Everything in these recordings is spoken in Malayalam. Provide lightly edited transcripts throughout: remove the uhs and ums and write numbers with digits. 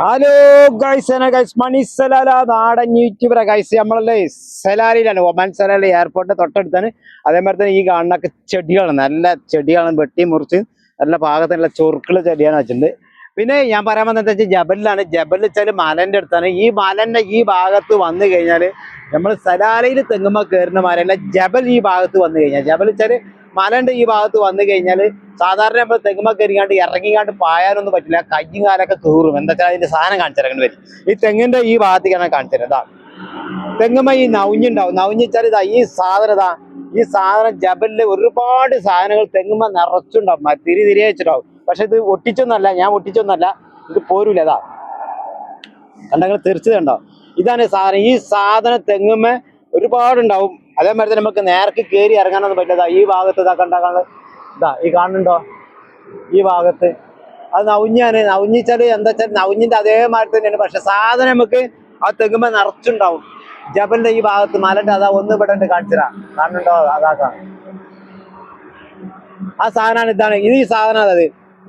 ഹലോ ഗൈസ് ഗൈസ് മണി സലാല നാടൻ യൂട്യൂബറെ ഗൈസ് നമ്മളല്ലേ സലാലിലാണ് ഒമാൻ സലാല എയർപോർട്ടിന്റെ തൊട്ടടുത്താണ്. അതേമാതിരി തന്നെ ഈ കാണുന്നൊക്കെ ചെടികളാണ്, നല്ല ചെടികളാണ്, വെട്ടി മുറിച്ച് നല്ല പാകത്തിനുള്ള ചൊറുക്കുള്ള ചെടിയാണ് വെച്ചിട്ടുണ്ട്. പിന്നെ ഞാൻ പറയാൻ വന്നത് വെച്ചാൽ ജബലിലാണ്. ജബൽ വെച്ചാൽ മലന്റെ അടുത്താണ്. ഈ മലന്റെ ഈ ഭാഗത്ത് വന്നു കഴിഞ്ഞാൽ നമ്മൾ സലാലയിൽ തെങ്ങുമ്പോൾ കയറുന്ന മലയല്ല, ജബൽ ഈ ഭാഗത്ത് വന്നു കഴിഞ്ഞാൽ, ജബൽ വെച്ചാൽ മലന്റെ ഈ ഭാഗത്ത് വന്നു കഴിഞ്ഞാൽ സാധാരണ നമ്മൾ തെങ്ങുമ്മ കയറിക്കാണ്ട് ഇറങ്ങിക്കാണ്ട് പായാനൊന്നും പറ്റില്ല, കയ്യും കാലൊക്കെ കീറും. എന്താ വെച്ചാൽ അതിന്റെ സാധനം കാണിച്ചിറങ്ങേണ്ടി വരും. ഈ തെങ്ങിന്റെ ഈ ഭാഗത്തേക്കാണ് കാണിച്ചത്. തെങ്ങുമ്മ ഈ നൗഞ്ഞുണ്ടാവും. നൗഞ്ഞിച്ചാൽ ഇതാ ഈ സാധനം, ഈ സാധനം ജബലില് ഒരുപാട് സാധനങ്ങൾ തെങ്ങുമ്മ നിറച്ചുണ്ടാവും, തിരി വെച്ചിട്ടാവും. പക്ഷെ ഇത് ഒട്ടിച്ചൊന്നല്ല, ഞാൻ ഒട്ടിച്ചൊന്നല്ല, ഇത് പോരൂല. കണ്ടങ്ങൾ തെറിച്ചതുണ്ടോ? ഇതാണ് സാധനം. ഈ സാധനം തെങ്ങുമ്മ ഒരുപാടുണ്ടാവും. അതേമാതിരി തന്നെ നമുക്ക് നേർക്ക് കയറി ഇറങ്ങാനൊന്നും പറ്റില്ല. ഈ ഭാഗത്ത് ഈ കാണുന്നുണ്ടോ? ഈ ഭാഗത്ത് അത് നൗഞ്ഞിച്ചാല് എന്താ വെച്ചാൽ നൗഞ്ഞിന്റെ അതേമാതിരി തന്നെയാണ്. പക്ഷെ സാധനം നമുക്ക് ആ തെങ്ങുമ്പോ നിറച്ചുണ്ടാവും. ജബലിന്റെ ഈ ഭാഗത്ത് മലന്റെ ഒന്ന് ഇവിടെ കാണിച്ചതാ, കാണുന്നുണ്ടോ? ആ സാധനമാണ്. ഈ സാധനം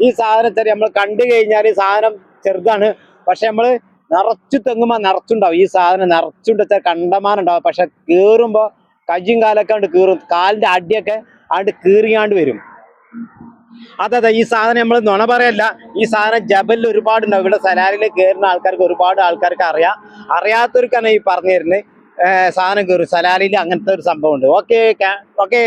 ഈ സാധനം ചെറിയ നമ്മൾ കണ്ടു കഴിഞ്ഞാൽ ഈ സാധനം ചെറുതാണ്, പക്ഷെ നമ്മള് നിറച്ചു തെങ്ങുമ്പോ നിറച്ചുണ്ടാവും. ഈ സാധനം നിറച്ചുണ്ട് കണ്ടമാനുണ്ടാവും. പക്ഷെ കീറുമ്പോ കയ്യും കാലൊക്കെ ആണ്ട് കീറും, കാലിന്റെ അടിയൊക്കെ ആണ്ട് കീറിയാണ്ട് വരും. അതെ, ഈ സാധനം നമ്മൾ നുണ പറയല്ല. ഈ സാധനം ജബലിൽ ഒരുപാടുണ്ടാവും. ഇവിടെ സലാലിൽ കയറുന്ന ആൾക്കാർക്ക് ഒരുപാട് ആൾക്കാർക്ക് അറിയാം. അറിയാത്തവർക്കാണ് ഈ പറഞ്ഞു തരുന്നത്. സാധനം കയറും സലാലിൽ, അങ്ങനത്തെ ഒരു സംഭവം ഉണ്ട്. ഓക്കെ.